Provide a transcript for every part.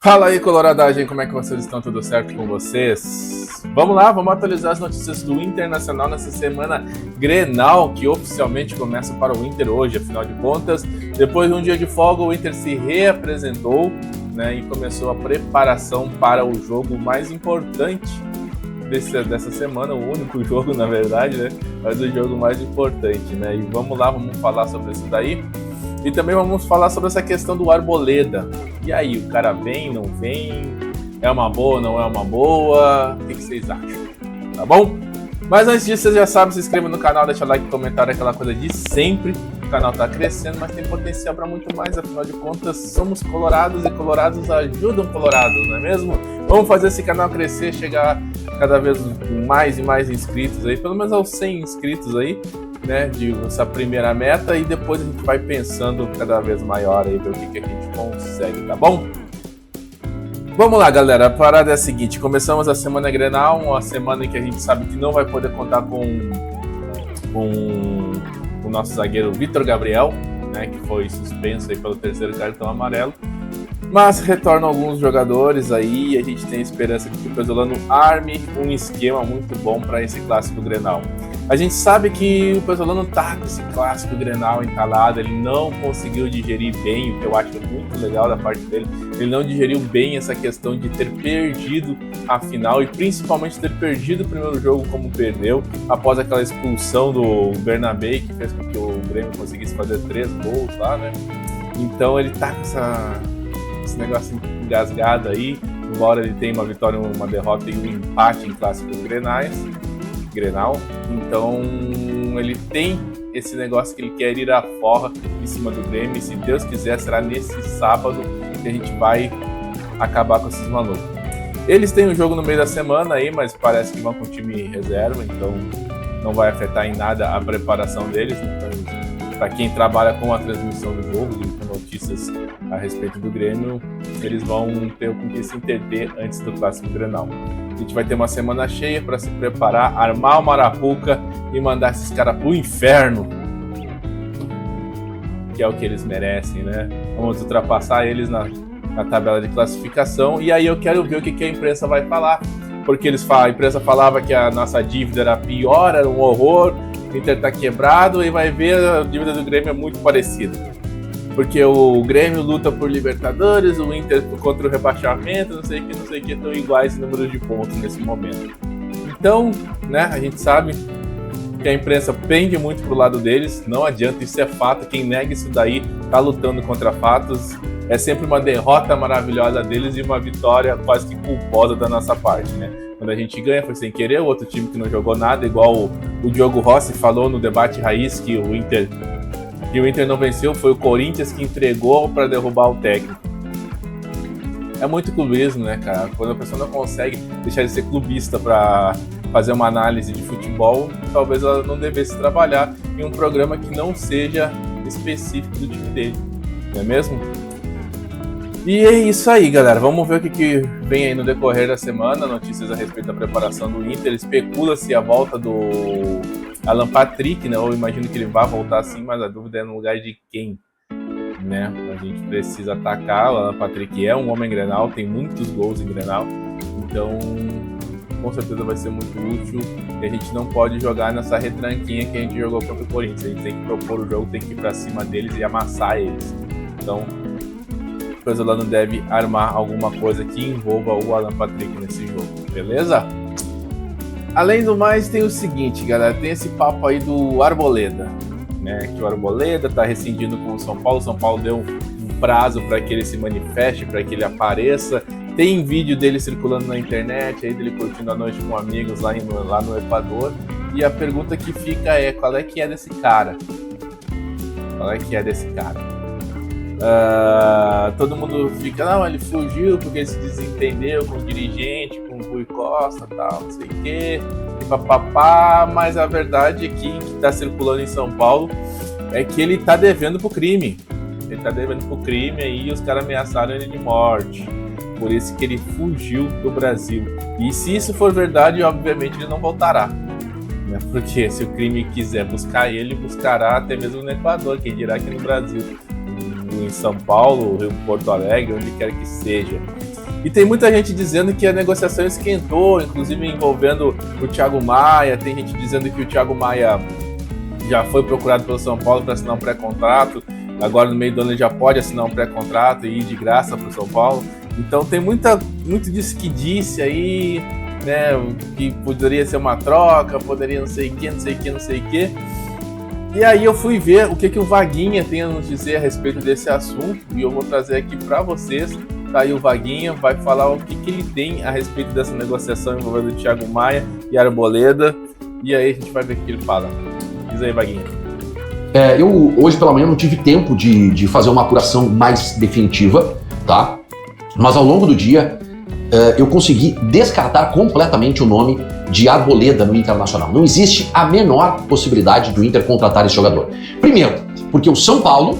Fala aí, coloradagem, como é que vocês estão? Tudo certo com vocês? Vamos lá, vamos atualizar as notícias do Internacional nessa semana Grenal, que oficialmente começa para o Inter hoje. Afinal de contas, depois de um dia de folga, o Inter se reapresentou, né, e começou a preparação para o jogo mais importante dessa semana, o único jogo, na verdade, né, mas o jogo mais importante, né? E vamos lá, vamos falar sobre isso daí. E também vamos falar sobre essa questão do Arboleda. E aí, o cara vem, não vem? É uma boa, não é uma boa? O que vocês acham? Tá bom? Mas antes disso, vocês já sabem, se inscreva no canal, deixa like, comentário, aquela coisa de sempre. O canal tá crescendo, mas tem potencial para muito mais. Afinal de contas, somos colorados e colorados ajudam colorados, não é mesmo? Vamos fazer esse canal crescer, chegar cada vez mais e mais inscritos aí, pelo menos aos 100 inscritos aí, né, de essa primeira meta, e depois a gente vai pensando cada vez maior aí, ver o que a gente consegue, tá bom? Vamos lá, galera, a parada é a seguinte: começamos a semana Grenal, uma semana em que a gente sabe que não vai poder contar com o nosso zagueiro Vitor Gabriel, né, que foi suspenso aí pelo terceiro cartão amarelo. Mas retornam alguns jogadores aí e a gente tem esperança que o Pesolano arme um esquema muito bom para esse clássico Grenal. A gente sabe que o Pesolano tá com esse clássico Grenal entalado, ele não conseguiu digerir bem, o que eu acho muito legal da parte dele. Ele não digeriu bem essa questão de ter perdido a final e principalmente ter perdido o primeiro jogo como perdeu, após aquela expulsão do Bernabé, que fez com que o Grêmio conseguisse fazer 3 gols lá, né? Então ele tá com esse negócio engasgado aí, embora ele tenha uma vitória, uma derrota e um empate em clássicos Grenal. Então ele tem esse negócio que ele quer ir à forra em cima do Grêmio, e se Deus quiser será nesse sábado que a gente vai acabar com esses malucos. Eles têm um jogo no meio da semana aí, mas parece que vão com o time reserva, então não vai afetar em nada a preparação deles. Então, para quem trabalha com a transmissão do jogo e com notícias a respeito do Grêmio, eles vão ter com que se entender antes do clássico Grenal. A gente vai ter uma semana cheia para se preparar, armar uma arapuca e mandar esses caras pro inferno, que é o que eles merecem, né? Vamos ultrapassar eles na tabela de classificação, e aí eu quero ver o que a imprensa vai falar, porque a imprensa falava que a nossa dívida era pior, era um horror, o Inter tá quebrado, e vai ver, a dívida do Grêmio é muito parecida. Porque o Grêmio luta por Libertadores, o Inter contra o rebaixamento, não sei o que, estão iguais em número de pontos nesse momento. Então, né, a gente sabe que a imprensa pende muito pro lado deles, não adianta, isso é fato, quem nega isso daí tá lutando contra fatos, é sempre uma derrota maravilhosa deles e uma vitória quase que culposa da nossa parte, né? Quando a gente ganha foi sem querer, o outro time que não jogou nada, igual o Diogo Rossi falou no debate raiz que o Inter não venceu, foi o Corinthians que entregou para derrubar o técnico. É muito clubismo, né, cara? Quando a pessoa não consegue deixar de ser clubista para fazer uma análise de futebol, talvez ela não devesse trabalhar em um programa que não seja específico do time dele, não é mesmo? E é isso aí, galera. Vamos ver o que vem aí no decorrer da semana. Notícias a respeito da preparação do Inter. Especula-se a volta do Alan Patrick, né? Eu imagino que ele vai voltar sim, mas a dúvida é no lugar de quem, né? A gente precisa atacar. O Alan Patrick é um homem Grenal, tem muitos gols em Grenal, então com certeza vai ser muito útil. E a gente não pode jogar nessa retranquinha que a gente jogou contra o Corinthians. A gente tem que propor o jogo, tem que ir pra cima deles e amassar eles. Então o Pesolano deve armar alguma coisa que envolva o Alan Patrick nesse jogo, beleza? Além do mais, tem o seguinte, galera, tem esse papo aí do Arboleda, né? Que o Arboleda tá rescindindo com o São Paulo deu um prazo para que ele se manifeste, para que ele apareça. Tem vídeo dele circulando na internet, aí dele curtindo a noite com amigos lá no Equador. E a pergunta que fica é, qual é que é desse cara? Qual é que é desse cara? Todo mundo fica, não, ele fugiu porque ele se desentendeu com o dirigente, com o Rui Costa, tal, não sei o que, papapá, mas a verdade é que tá circulando em São Paulo é que ele tá devendo pro crime. Ele tá devendo pro crime aí e os caras ameaçaram ele de morte. Por isso que ele fugiu do Brasil. E se isso for verdade, obviamente ele não voltará, né? Porque se o crime quiser buscar ele, buscará até mesmo no Equador, quem dirá aqui no Brasil. Em São Paulo, Rio, Porto Alegre, onde quer que seja. E tem muita gente dizendo que a negociação esquentou, inclusive envolvendo o Thiago Maia. Tem gente dizendo que o Thiago Maia já foi procurado pelo São Paulo para assinar um pré-contrato. Agora, no meio do ano, ele já pode assinar um pré-contrato e ir de graça para o São Paulo. Então, tem muito disso que disse aí, né, que poderia ser uma troca, poderia não sei o que. E aí eu fui ver o que o Vaguinha tem a nos dizer a respeito desse assunto, e eu vou trazer aqui para vocês. Tá aí o Vaguinha, vai falar o que ele tem a respeito dessa negociação envolvendo o Thiago Maia e Arboleda, e aí a gente vai ver o que ele fala. Diz aí, Vaguinha. Eu hoje pela manhã não tive tempo de fazer uma apuração mais definitiva, tá? Mas ao longo do dia eu consegui descartar completamente o nome de Arboleda no Internacional. Não existe a menor possibilidade do Inter contratar esse jogador. Primeiro, porque o São Paulo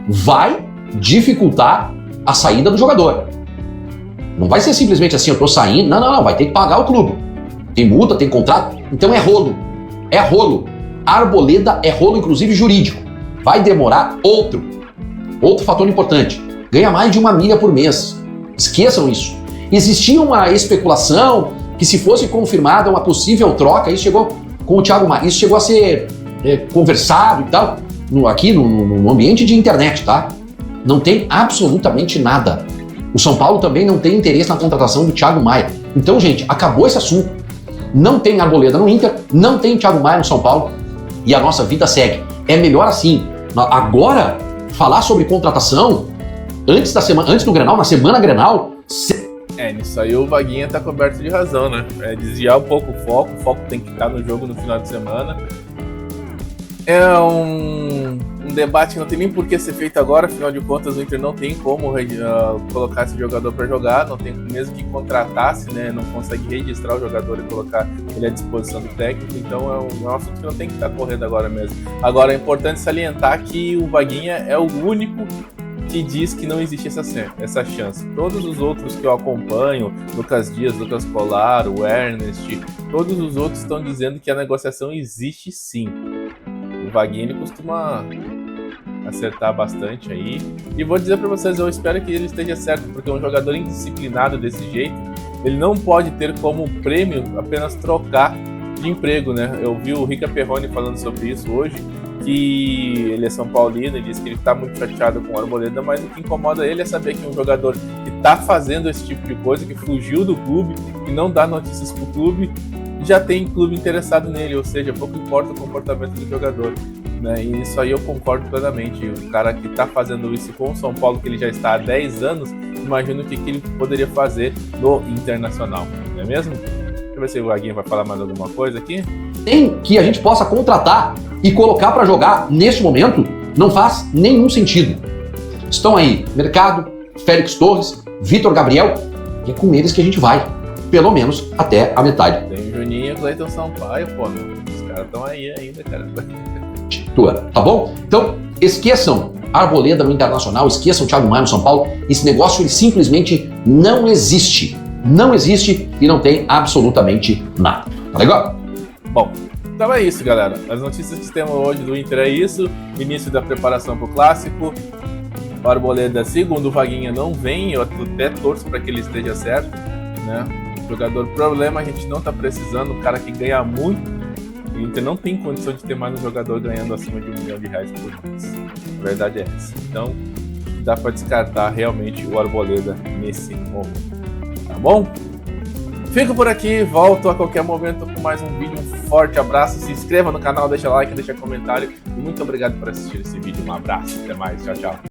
vai dificultar a saída do jogador. Não vai ser simplesmente assim, eu tô saindo. Não, vai ter que pagar o clube. Tem multa, tem contrato, então é rolo. É rolo. Arboleda é rolo, inclusive jurídico. Vai demorar outro fator importante. Ganha mais de 1 milha por mês. Esqueçam isso. Existia uma especulação que, se fosse confirmada uma possível troca, isso chegou com o Thiago Maia, isso chegou a ser conversado e tal, aqui no ambiente de internet, tá? Não tem absolutamente nada. O São Paulo também não tem interesse na contratação do Thiago Maia. Então, gente, acabou esse assunto. Não tem Arboleda no Inter, não tem Thiago Maia no São Paulo e a nossa vida segue. É melhor assim. Agora, falar sobre contratação antes do Grenal, na semana Grenal. Nisso aí o Vaguinha tá coberto de razão, né? Desviar um pouco o foco tem que estar no jogo no final de semana. É um debate que não tem nem por que ser feito agora, afinal de contas o Inter não tem como colocar esse jogador para jogar, não tem mesmo que contratasse, né? Não consegue registrar o jogador e colocar ele à disposição do técnico, então é um assunto que não tem que estar correndo agora mesmo. Agora é importante salientar que o Vaguinha é o único que diz que não existe essa chance. Todos os outros que eu acompanho, Lucas Dias, Lucas Colar, o Ernest, todos os outros estão dizendo que a negociação existe sim. O Vaguinha ele costuma acertar bastante aí. E vou dizer para vocês, eu espero que ele esteja certo, porque um jogador indisciplinado desse jeito, ele não pode ter como prêmio apenas trocar de emprego, né? Eu vi o Rica Perrone falando sobre isso hoje, que ele é São Paulino, ele disse que ele está muito chateado com o Arboleda, mas o que incomoda ele é saber que um jogador que está fazendo esse tipo de coisa, que fugiu do clube, que não dá notícias pro clube, já tem clube interessado nele, ou seja, pouco importa o comportamento do jogador, né? E isso aí eu concordo plenamente. O cara que está fazendo isso com o São Paulo, que ele já está há 10 anos, imagino o que ele poderia fazer no Internacional, não é mesmo? Deixa eu ver se o Vaguinha vai falar mais alguma coisa aqui. Tem que a gente possa contratar e colocar para jogar neste momento não faz nenhum sentido. Estão aí Mercado, Félix Torres, Vitor Gabriel, e é com eles que a gente vai, pelo menos até a metade. Tem o Juninho e o Cleiton Sampaio, pô, os caras estão aí ainda, cara. Tá bom? Então, esqueçam Arboleda no Internacional, esqueçam o Thiago Maia no São Paulo. Esse negócio ele simplesmente não existe. Não existe e não tem absolutamente nada. Tá legal? Bom, então é isso, galera. As notícias que temos hoje do Inter é isso. Início da preparação para o Clássico. O Arboleda, segundo o Vaguinha, não vem. Eu até torço para que ele esteja certo, né? Jogador problema, a gente não tá precisando. Um cara que ganha muito. O Inter não tem condição de ter mais um jogador ganhando acima de R$1 milhão por mês. A verdade é essa. Então, dá para descartar realmente o Arboleda nesse momento. Tá bom? Fico por aqui, volto a qualquer momento com mais um vídeo. Um forte abraço, se inscreva no canal, deixa like, deixa comentário. E muito obrigado por assistir esse vídeo. Um abraço, até mais, tchau, tchau.